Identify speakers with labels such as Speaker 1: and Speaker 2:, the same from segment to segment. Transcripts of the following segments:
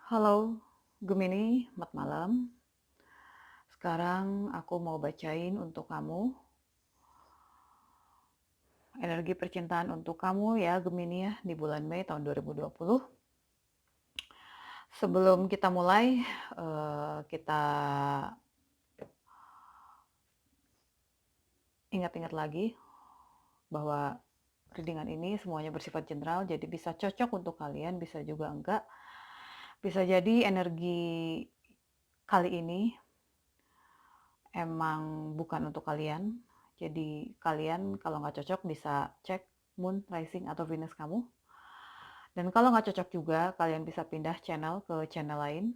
Speaker 1: Halo, Gemini, selamat malam. Sekarang aku mau bacain untuk kamu energi percintaan untuk kamu ya Gemini ya di bulan Mei tahun 2020. Sebelum kita mulai, kita ingat-ingat lagi bahwa readingan ini semuanya bersifat general, jadi bisa cocok untuk kalian, bisa juga enggak. Bisa jadi energi kali ini emang bukan untuk kalian. Jadi kalian kalau nggak cocok bisa cek Moon, Rising, atau Venus kamu. Dan kalau nggak cocok juga, kalian bisa pindah channel ke channel lain.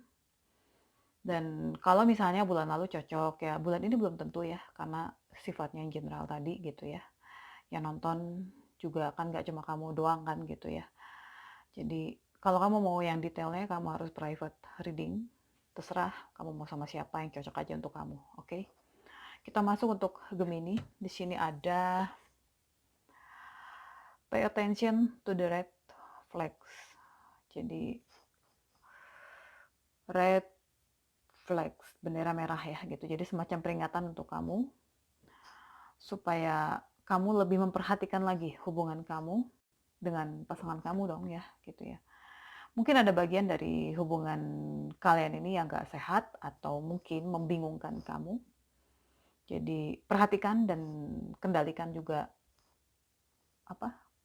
Speaker 1: Dan kalau misalnya bulan lalu cocok ya, bulan ini belum tentu ya, karena sifatnya general tadi gitu ya. Yang nonton juga kan nggak cuma kamu doang kan gitu ya. Jadi kalau kamu mau yang detailnya, kamu harus private reading. Terserah kamu mau sama siapa yang cocok aja untuk kamu, oke? Okay? Kita masuk untuk Gemini. Di sini ada pay attention to the red flags. Jadi red flags, bendera merah ya gitu. Jadi semacam peringatan untuk kamu supaya kamu lebih memperhatikan lagi hubungan kamu dengan pasangan kamu dong ya gitu ya. Mungkin ada bagian dari hubungan kalian ini yang gak sehat atau mungkin membingungkan kamu. Jadi perhatikan dan kendalikan juga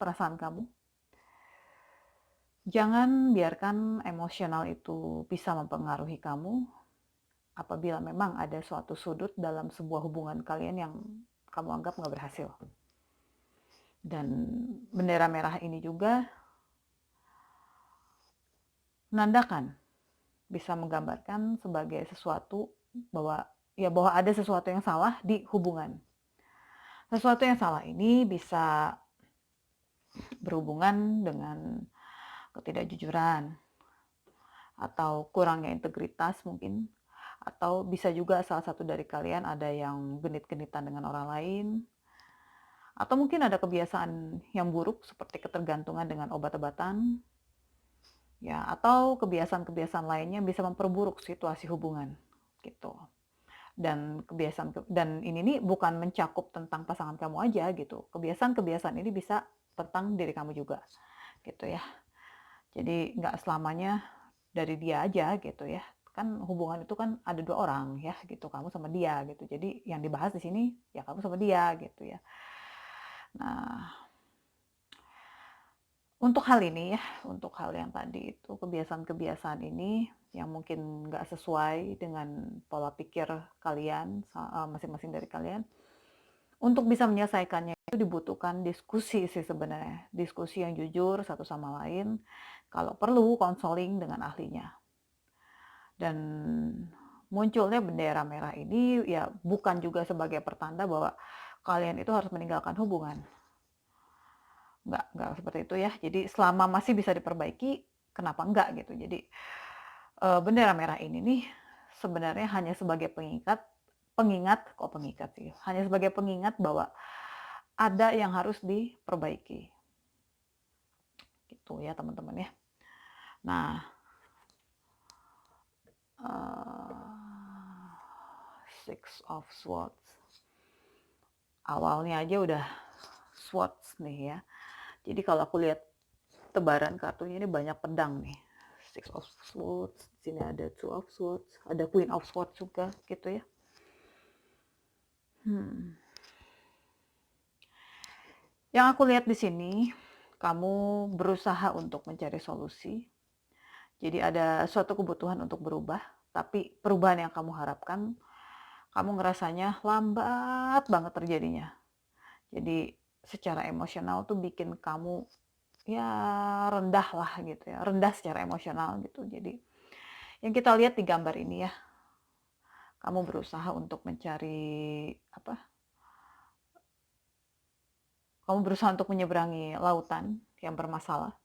Speaker 1: perasaan kamu. Jangan biarkan emosional itu bisa mempengaruhi kamu apabila memang ada suatu sudut dalam sebuah hubungan kalian yang kamu anggap nggak berhasil. Dan bendera merah ini juga menandakan, bisa menggambarkan sebagai sesuatu bahwa ada sesuatu yang salah di hubungan. Sesuatu yang salah ini bisa berhubungan dengan ketidakjujuran, atau kurangnya integritas mungkin, atau bisa juga salah satu dari kalian ada yang genit-genitan dengan orang lain, atau mungkin ada kebiasaan yang buruk seperti ketergantungan dengan obat-obatan, ya, atau kebiasaan-kebiasaan lainnya bisa memperburuk situasi hubungan, gitu. Dan ini nih bukan mencakup tentang pasangan kamu aja gitu. Kebiasaan-kebiasaan ini bisa tentang diri kamu juga, gitu ya. Jadi nggak selamanya dari dia aja gitu ya. Kan hubungan itu kan ada dua orang ya gitu, kamu sama dia gitu. Jadi yang dibahas di sini ya kamu sama dia gitu ya. Nah, untuk hal ini ya, untuk hal yang tadi itu, kebiasaan-kebiasaan ini yang mungkin nggak sesuai dengan pola pikir kalian, masing-masing dari kalian, untuk bisa menyelesaikannya itu dibutuhkan diskusi sih sebenarnya. Diskusi yang jujur satu sama lain, kalau perlu konseling dengan ahlinya. Dan munculnya bendera merah ini ya bukan juga sebagai pertanda bahwa kalian itu harus meninggalkan hubungan. Nggak seperti itu ya. Jadi selama masih bisa diperbaiki, kenapa enggak gitu. Jadi bendera merah ini nih sebenarnya hanya sebagai pengingat sih. Hanya sebagai pengingat bahwa ada yang harus diperbaiki. Gitu ya teman-teman ya. Nah, Six of Swords. Awalnya aja udah Swords nih ya. Jadi kalau aku lihat tebaran kartunya ini banyak pedang nih. Six of Swords, di sini ada Two of Swords, ada Queen of Swords juga gitu ya. Yang aku lihat di sini, kamu berusaha untuk mencari solusi. Jadi ada suatu kebutuhan untuk berubah, tapi perubahan yang kamu harapkan, kamu ngerasanya lambat banget terjadinya. Jadi secara emosional tuh bikin kamu ya rendah lah gitu ya, rendah secara emosional gitu. Jadi yang kita lihat di gambar ini ya, kamu berusaha untuk mencari kamu berusaha untuk menyeberangi lautan yang bermasalah,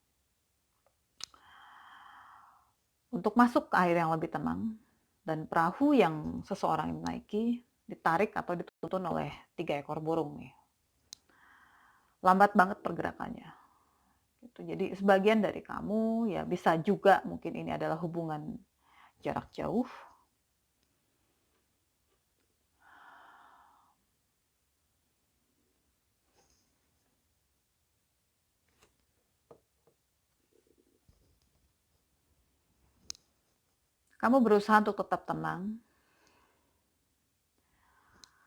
Speaker 1: untuk masuk ke air yang lebih tenang, dan perahu yang seseorang menaiki ditarik atau dituntun oleh 3 ekor burung nih. Lambat banget pergerakannya gitu. Jadi sebagian dari kamu ya bisa juga mungkin ini adalah hubungan jarak jauh. Kamu berusaha untuk tetap tenang.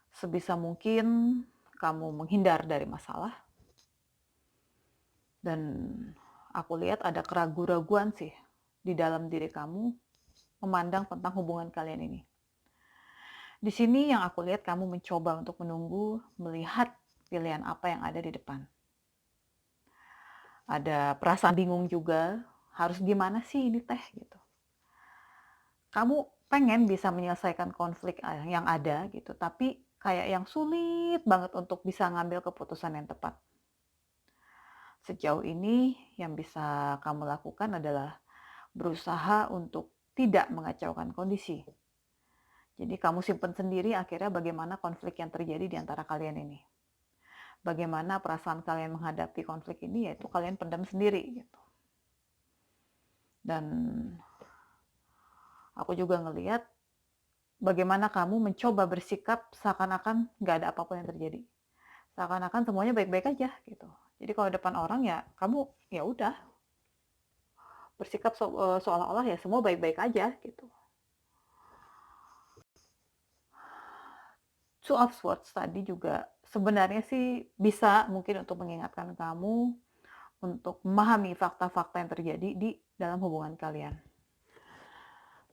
Speaker 1: Sebisa mungkin kamu menghindar dari masalah. Dan aku lihat ada keraguan-raguan sih di dalam diri kamu memandang tentang hubungan kalian ini. Di sini yang aku lihat kamu mencoba untuk menunggu, melihat pilihan apa yang ada di depan. Ada perasaan bingung juga, harus gimana sih ini teh gitu. Kamu pengen bisa menyelesaikan konflik yang ada gitu, tapi kayak yang sulit banget untuk bisa ngambil keputusan yang tepat. Sejauh ini yang bisa kamu lakukan adalah berusaha untuk tidak mengacaukan kondisi. Jadi kamu simpen sendiri akhirnya bagaimana konflik yang terjadi di antara kalian ini. Bagaimana perasaan kalian menghadapi konflik ini, yaitu kalian pendam sendiri gitu. Dan aku juga ngelihat bagaimana kamu mencoba bersikap seakan-akan nggak ada apapun yang terjadi. Seakan-akan semuanya baik-baik aja gitu. Jadi kalau depan orang ya kamu ya udah bersikap seolah-olah ya semua baik-baik aja gitu. Two of Swords tadi juga sebenarnya sih bisa mungkin untuk mengingatkan kamu untuk memahami fakta-fakta yang terjadi di dalam hubungan kalian.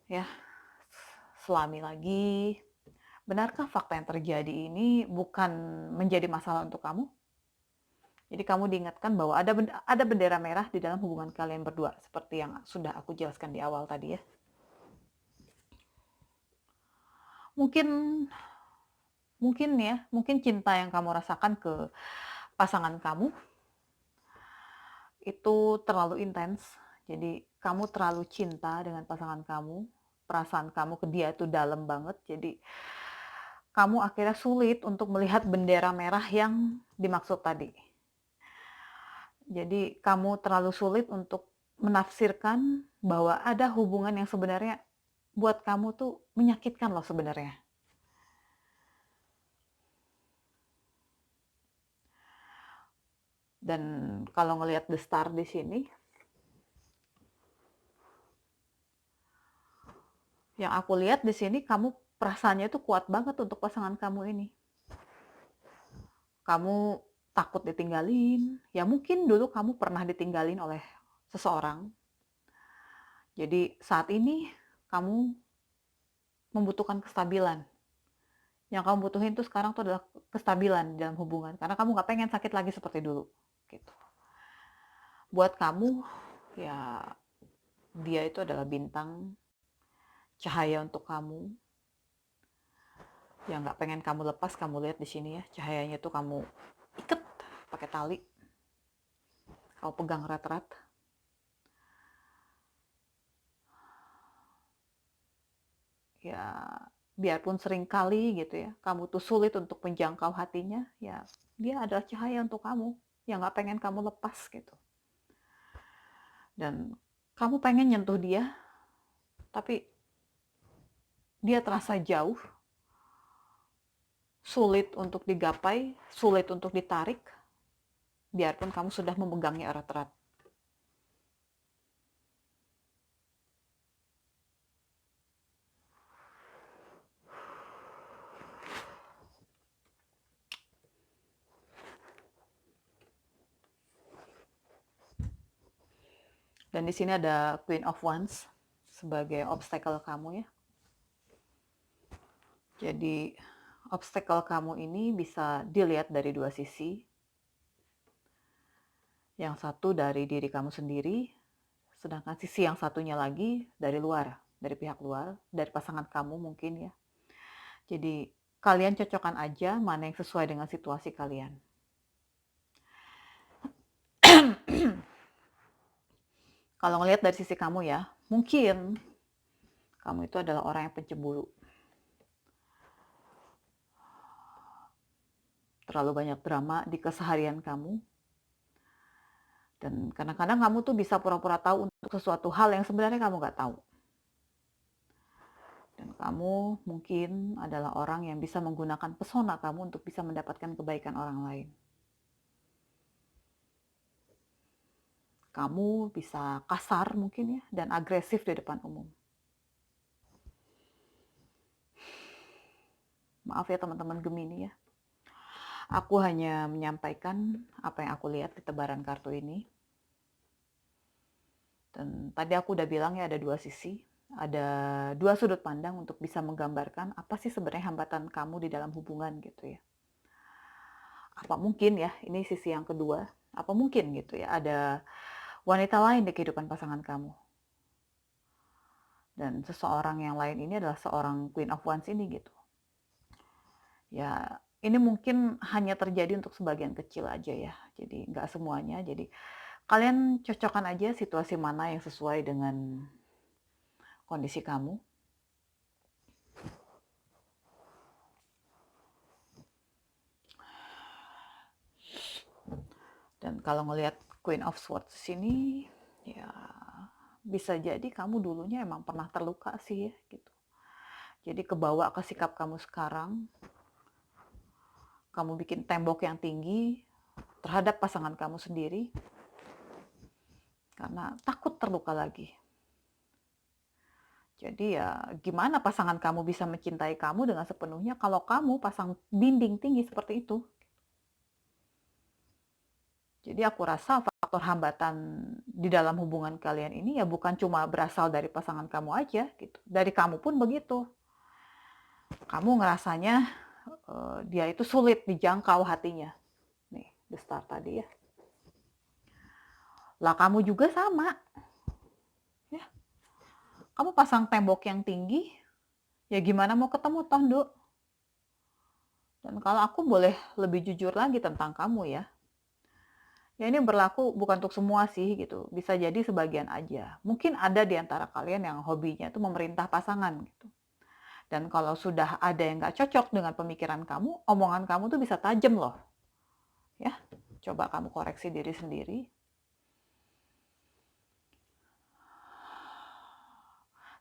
Speaker 1: Ya, selami lagi, benarkah fakta yang terjadi ini bukan menjadi masalah untuk kamu? Jadi kamu diingatkan bahwa ada bendera merah di dalam hubungan kalian berdua, seperti yang sudah aku jelaskan di awal tadi ya. Mungkin mungkin cinta yang kamu rasakan ke pasangan kamu itu terlalu intens. Jadi kamu terlalu cinta dengan pasangan kamu, perasaan kamu ke dia itu dalam banget. Jadi kamu akhirnya sulit untuk melihat bendera merah yang dimaksud tadi. Jadi kamu terlalu sulit untuk menafsirkan bahwa ada hubungan yang sebenarnya buat kamu tuh menyakitkan loh sebenarnya. Dan kalau ngelihat The Star di sini, yang aku lihat di sini kamu perasaannya itu kuat banget untuk pasangan kamu ini. Kamu takut ditinggalin, ya mungkin dulu kamu pernah ditinggalin oleh seseorang. Jadi saat ini kamu membutuhkan kestabilan. Yang kamu butuhin tuh sekarang tuh adalah kestabilan dalam hubungan. Karena kamu gak pengen sakit lagi seperti dulu. Gitu. Buat kamu, ya dia itu adalah bintang, cahaya untuk kamu. Yang gak pengen kamu lepas, kamu lihat di sini ya. Cahayanya tuh kamu ikat pakai tali. Kamu pegang erat-erat. Ya biarpun sering kali gitu ya, kamu tuh sulit untuk menjangkau hatinya, ya dia adalah cahaya untuk kamu, yang gak pengen kamu lepas gitu. Dan kamu pengen nyentuh dia, tapi dia terasa jauh, sulit untuk digapai, sulit untuk ditarik, biarpun kamu sudah memegangnya erat-erat. Dan di sini ada Queen of Wands sebagai obstacle kamu ya. Jadi obstacle kamu ini bisa dilihat dari dua sisi. Yang satu dari diri kamu sendiri, sedangkan sisi yang satunya lagi dari luar, dari pihak luar, dari pasangan kamu mungkin ya. Jadi kalian cocokkan aja mana yang sesuai dengan situasi kalian. Kalau ngelihat dari sisi kamu ya, mungkin kamu itu adalah orang yang pencemburu. Terlalu banyak drama di keseharian kamu. Dan kadang-kadang kamu tuh bisa pura-pura tahu untuk sesuatu hal yang sebenarnya kamu nggak tahu. Dan kamu mungkin adalah orang yang bisa menggunakan pesona kamu untuk bisa mendapatkan kebaikan orang lain. Kamu bisa kasar mungkin ya, dan agresif di depan umum. Maaf ya teman-teman Gemini ya. Aku hanya menyampaikan apa yang aku lihat di tebaran kartu ini. Dan tadi aku udah bilang ya ada dua sisi. Ada dua sudut pandang untuk bisa menggambarkan apa sih sebenarnya hambatan kamu di dalam hubungan gitu ya. Apa mungkin ya, ini sisi yang kedua. Apa mungkin gitu ya, ada wanita lain di kehidupan pasangan kamu. Dan seseorang yang lain ini adalah seorang Queen of Wands ini gitu. Ya, ini mungkin hanya terjadi untuk sebagian kecil aja ya. Jadi nggak semuanya. Jadi kalian cocokkan aja situasi mana yang sesuai dengan kondisi kamu. Dan kalau ngelihat Queen of Swords sini, ya bisa jadi kamu dulunya emang pernah terluka sih ya gitu. Jadi kebawa ke sikap kamu sekarang, kamu bikin tembok yang tinggi terhadap pasangan kamu sendiri karena takut terluka lagi. Jadi ya gimana pasangan kamu bisa mencintai kamu dengan sepenuhnya kalau kamu pasang dinding tinggi seperti itu. Jadi aku rasa faktor hambatan di dalam hubungan kalian ini ya bukan cuma berasal dari pasangan kamu aja gitu. Dari kamu pun begitu. Kamu ngerasanya dia itu sulit dijangkau hatinya. Nih, the star tadi ya. Lah kamu juga sama. Ya, kamu pasang tembok yang tinggi, ya gimana mau ketemu toh, Nduk? Dan kalau aku boleh lebih jujur lagi tentang kamu ya. Ya ini berlaku bukan untuk semua sih gitu. Bisa jadi sebagian aja. Mungkin ada di antara kalian yang hobinya itu memerintah pasangan gitu. Dan kalau sudah ada yang gak cocok dengan pemikiran kamu, omongan kamu tuh bisa tajam loh. Ya, coba kamu koreksi diri sendiri.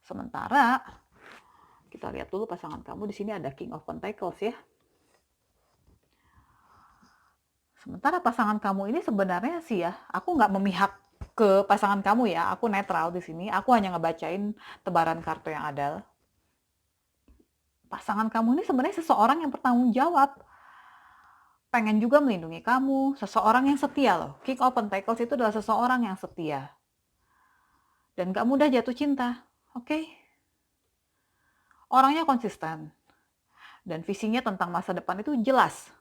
Speaker 1: Sementara kita lihat dulu pasangan kamu di sini ada King of Pentacles ya. Sementara pasangan kamu ini sebenarnya sih ya, aku nggak memihak ke pasangan kamu ya, aku netral di sini. Aku hanya ngebacain tebaran kartu yang ada. Pasangan kamu ini sebenarnya seseorang yang bertanggung jawab. Pengen juga melindungi kamu, seseorang yang setia loh. King of Pentacles itu adalah seseorang yang setia. Dan gak mudah jatuh cinta, oke? Okay? Orangnya konsisten. Dan visinya tentang masa depan itu jelas.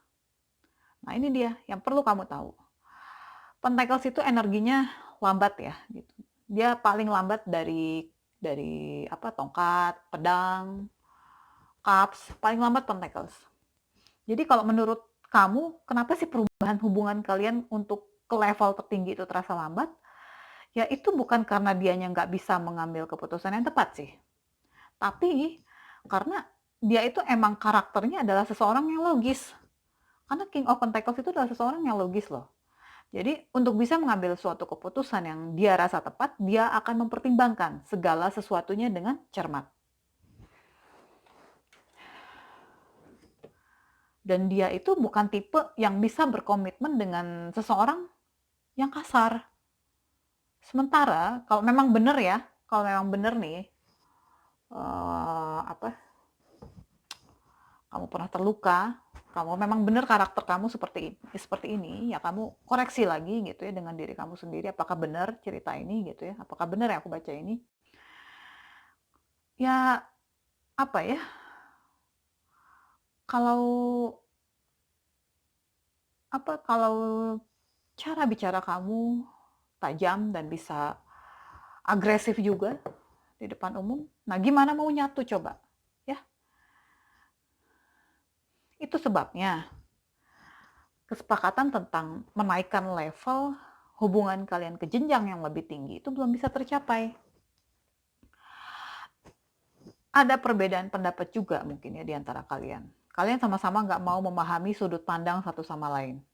Speaker 1: Nah ini dia yang perlu kamu tahu. Pentacles itu energinya lambat ya gitu. Dia paling lambat dari apa tongkat, pedang, cups, paling lambat Pentacles. Jadi kalau menurut kamu, kenapa sih perubahan hubungan kalian untuk ke level tertinggi itu terasa lambat? Ya itu bukan karena dianya nggak bisa mengambil keputusan yang tepat sih. Tapi karena dia itu emang karakternya adalah seseorang yang logis. Karena King of Pentacles itu adalah seseorang yang logis loh. Jadi untuk bisa mengambil suatu keputusan yang dia rasa tepat, dia akan mempertimbangkan segala sesuatunya dengan cermat. Dan dia itu bukan tipe yang bisa berkomitmen dengan seseorang yang kasar. Sementara kalau memang benar ya, kalau memang benar nih, kamu pernah terluka, kamu memang benar karakter kamu seperti ini, ya kamu koreksi lagi gitu ya dengan diri kamu sendiri. Apakah benar cerita ini gitu ya? Apakah benar yang aku baca ini? Ya apa ya? Kalau cara bicara kamu tajam dan bisa agresif juga di depan umum, nah gimana mau nyatu coba? Ya, itu sebabnya kesepakatan tentang menaikkan level hubungan kalian ke jenjang yang lebih tinggi itu belum bisa tercapai. Ada perbedaan pendapat juga mungkin ya di antara kalian. Kalian sama-sama nggak mau memahami sudut pandang satu sama lain.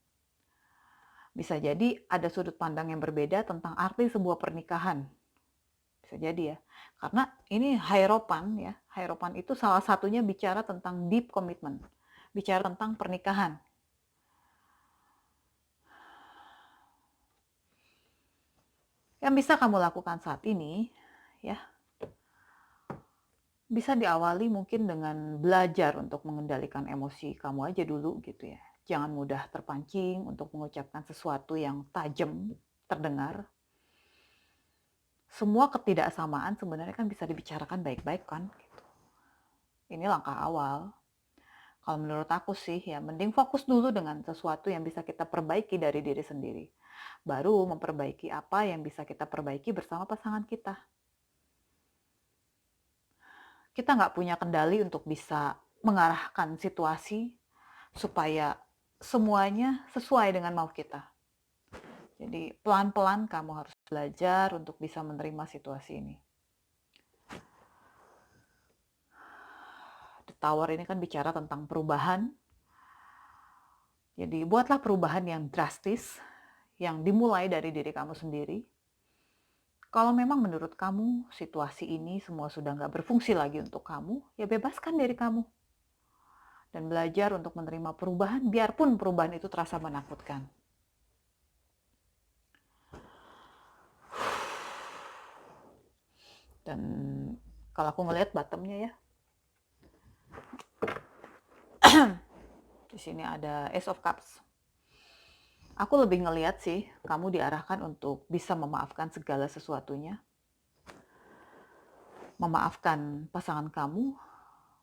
Speaker 1: Bisa jadi ada sudut pandang yang berbeda tentang arti sebuah pernikahan. Bisa jadi ya. Karena ini Hierophant ya. Hierophant itu salah satunya bicara tentang deep commitment. Bicara tentang pernikahan. Yang bisa kamu lakukan saat ini ya, bisa diawali mungkin dengan belajar untuk mengendalikan emosi kamu aja dulu gitu ya. Jangan mudah terpancing untuk mengucapkan sesuatu yang tajam terdengar. Semua ketidaksamaan sebenarnya kan bisa dibicarakan baik-baik kan gitu. Ini langkah awal. Kalau menurut aku sih ya mending fokus dulu dengan sesuatu yang bisa kita perbaiki dari diri sendiri. Baru memperbaiki apa yang bisa kita perbaiki bersama pasangan kita. Kita nggak punya kendali untuk bisa mengarahkan situasi supaya semuanya sesuai dengan mau kita. Jadi pelan-pelan kamu harus belajar untuk bisa menerima situasi ini. The Tower ini kan bicara tentang perubahan. Jadi buatlah perubahan yang drastis, yang dimulai dari diri kamu sendiri. Kalau memang menurut kamu situasi ini semua sudah nggak berfungsi lagi untuk kamu, ya bebaskan diri kamu. Dan belajar untuk menerima perubahan, biarpun perubahan itu terasa menakutkan. Dan kalau aku ngelihat bottomnya ya, di sini ada Ace of Cups. Aku lebih ngelihat sih, kamu diarahkan untuk bisa memaafkan segala sesuatunya. Memaafkan pasangan kamu,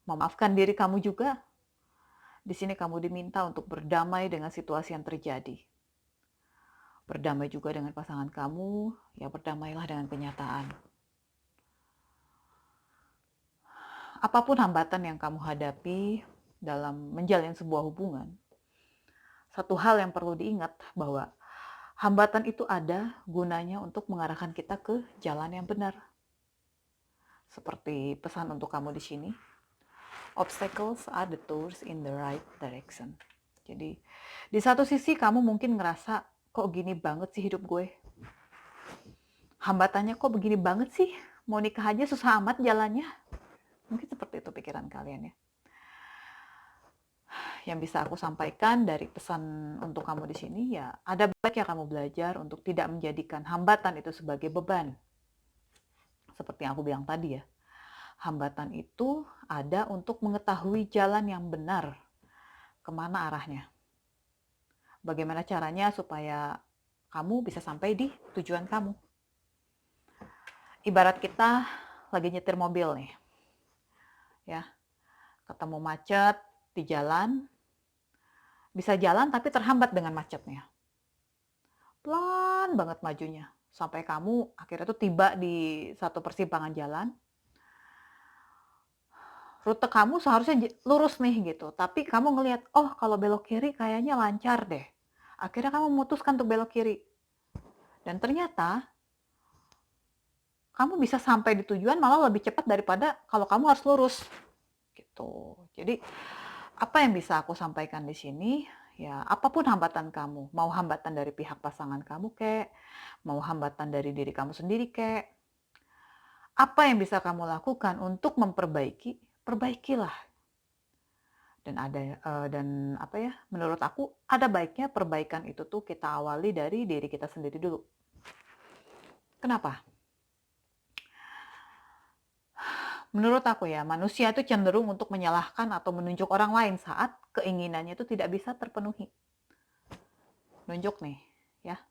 Speaker 1: memaafkan diri kamu juga. Di sini kamu diminta untuk berdamai dengan situasi yang terjadi. Berdamai juga dengan pasangan kamu, ya berdamailah dengan kenyataan. Apapun hambatan yang kamu hadapi dalam menjalin sebuah hubungan, satu hal yang perlu diingat bahwa hambatan itu ada gunanya untuk mengarahkan kita ke jalan yang benar. Seperti pesan untuk kamu di sini, obstacles are the doors in the right direction. Jadi di satu sisi kamu mungkin ngerasa kok gini banget sih hidup gue. Hambatannya kok begini banget sih, mau nikah aja susah amat jalannya. Mungkin seperti itu pikiran kalian ya. Yang bisa aku sampaikan dari pesan untuk kamu di sini ya, ada baiknya kamu belajar untuk tidak menjadikan hambatan itu sebagai beban. Seperti yang aku bilang tadi ya. Hambatan itu ada untuk mengetahui jalan yang benar, kemana arahnya. Bagaimana caranya supaya kamu bisa sampai di tujuan kamu. Ibarat kita lagi nyetir mobil nih, ya, ketemu macet di jalan, bisa jalan tapi terhambat dengan macetnya. Pelan banget majunya, sampai kamu akhirnya tuh tiba di satu persimpangan jalan, rute kamu seharusnya lurus nih gitu, tapi kamu ngelihat, oh kalau belok kiri kayaknya lancar deh. Akhirnya kamu memutuskan untuk belok kiri. Dan ternyata kamu bisa sampai di tujuan malah lebih cepat daripada kalau kamu harus lurus. Gitu. Jadi apa yang bisa aku sampaikan di sini, ya apapun hambatan kamu, mau hambatan dari pihak pasangan kamu kek, mau hambatan dari diri kamu sendiri kek, apa yang bisa kamu lakukan untuk memperbaiki, perbaikilah. Dan apa ya, menurut aku ada baiknya perbaikan itu tuh kita awali dari diri kita sendiri dulu. Kenapa? Menurut aku ya, manusia itu cenderung untuk menyalahkan atau menunjuk orang lain saat keinginannya itu tidak bisa terpenuhi. Nunjuk nih, ya.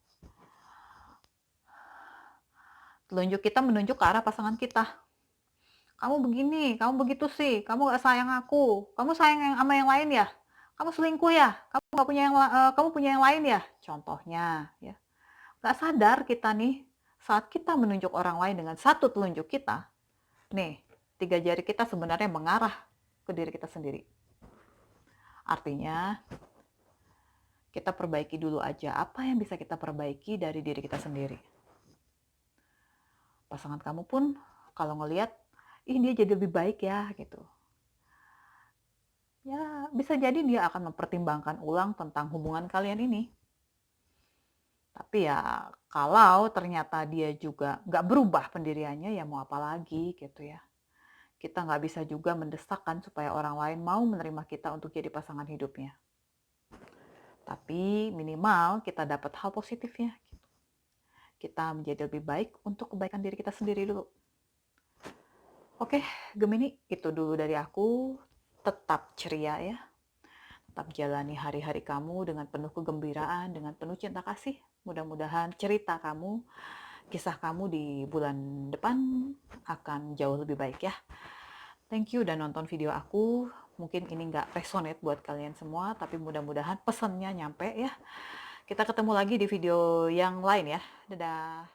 Speaker 1: Telunjuk kita menunjuk ke arah pasangan kita. Kamu begini, kamu begitu sih, kamu gak sayang aku, kamu sayang sama yang lain ya, kamu selingkuh ya, kamu gak punya kamu punya yang lain ya, contohnya, ya. Gak sadar kita nih, saat kita menunjuk orang lain dengan satu telunjuk kita, nih, 3 jari kita sebenarnya mengarah ke diri kita sendiri. Artinya, kita perbaiki dulu aja apa yang bisa kita perbaiki dari diri kita sendiri. Pasangan kamu pun kalau ngelihat, ih dia jadi lebih baik ya gitu. Ya bisa jadi dia akan mempertimbangkan ulang tentang hubungan kalian ini. Tapi ya kalau ternyata dia juga nggak berubah pendiriannya, ya mau apa lagi gitu ya. Kita nggak bisa juga mendesakkan supaya orang lain mau menerima kita untuk jadi pasangan hidupnya. Tapi minimal kita dapat hal positifnya. Kita menjadi lebih baik untuk kebaikan diri kita sendiri dulu. Oke, Gemini, itu dulu dari aku. Tetap ceria ya. Tetap jalani hari-hari kamu dengan penuh kegembiraan, dengan penuh cinta kasih. Mudah-mudahan cerita kamu, kisah kamu di bulan depan akan jauh lebih baik ya. Thank you udah nonton video aku. Mungkin ini nggak resonate buat kalian semua, tapi mudah-mudahan pesannya nyampe ya. Kita ketemu lagi di video yang lain ya. Dadah.